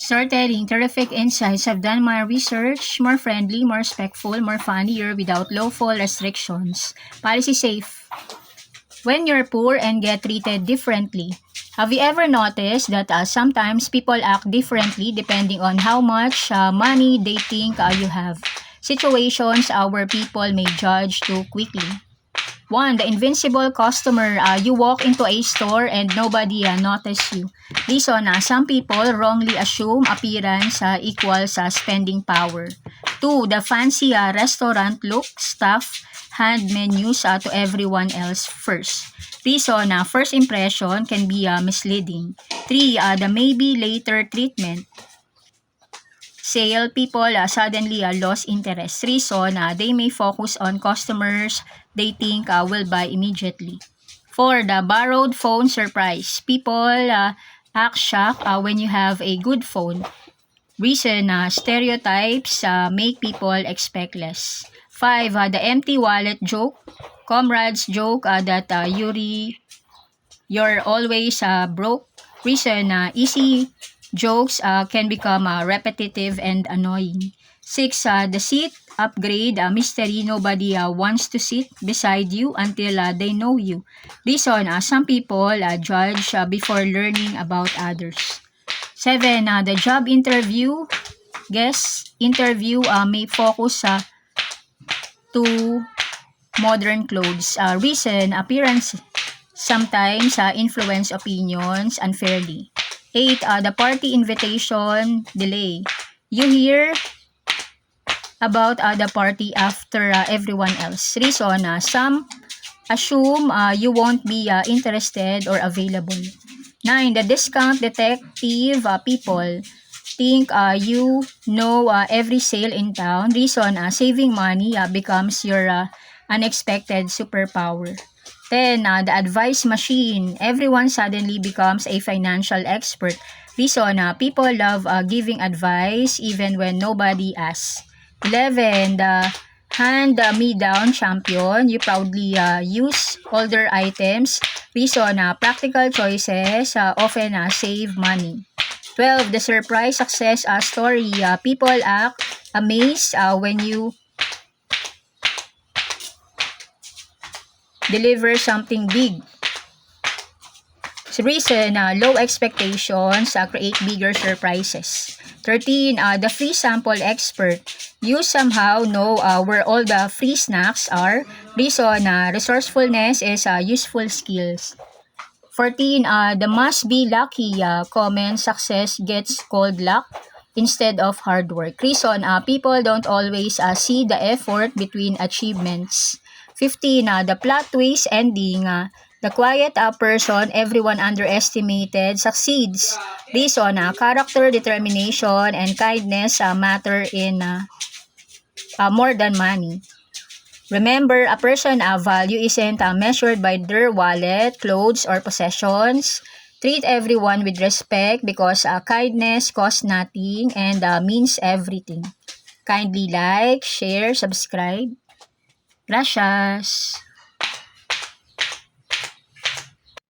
Storytelling, terrific insights. I've done my research. More friendly, more respectful, more funnier without lawful restrictions. Policy safe. When you're poor and get treated differently. Have you ever noticed that sometimes people act differently depending on how much money they think you have? Situations where people may judge too quickly. 1. The invincible customer. You walk into a store and nobody notice you. Reason, some people wrongly assume appearance equals spending power. 2. The fancy restaurant look, staff, hand menus to everyone else first. Reason, first impression can be misleading. 3. The maybe later treatment. Sale, people suddenly lost interest. Reason, they may focus on customers they think will buy immediately. 4. The borrowed phone surprise. People act shocked when you have a good phone. Reason, stereotypes make people expect less. 5. The empty wallet joke. Comrades joke that you're always broke. Reason, easy jokes can become repetitive and annoying. 6. The seat upgrade mystery. Nobody wants to sit beside you until they know you. Reason, some people judge before learning about others. 7. The job interview. Guest interview may focus to modern clothes. Reason, appearance sometimes influence opinions unfairly. 8. The party invitation delay. You hear about the party after everyone else. Reason, some assume you won't be interested or available. 9. The discount detective. People think you know every sale in town. Reason, saving money becomes your unexpected superpower. 10. The advice machine. Everyone suddenly becomes a financial expert. Reason, people love giving advice even when nobody asks. 11. The hand-me-down champion. You proudly use older items. Reason, practical choices often save money. 12. The surprise success story. People act amazed when you deliver something big. Reason, low expectations create bigger surprises. 13. The free sample expert. You somehow know where all the free snacks are. Reason, resourcefulness is useful skills. 14. The must be lucky. Common success gets called luck instead of hard work. Reason, people don't always see the effort between achievements. 15. The plot twist ending. The quiet person everyone underestimated succeeds. Reason, character, determination, and kindness matter in more than money. Remember, a person's value isn't measured by their wallet, clothes, or possessions. Treat everyone with respect because kindness costs nothing and means everything. Kindly like, share, subscribe. Gracias!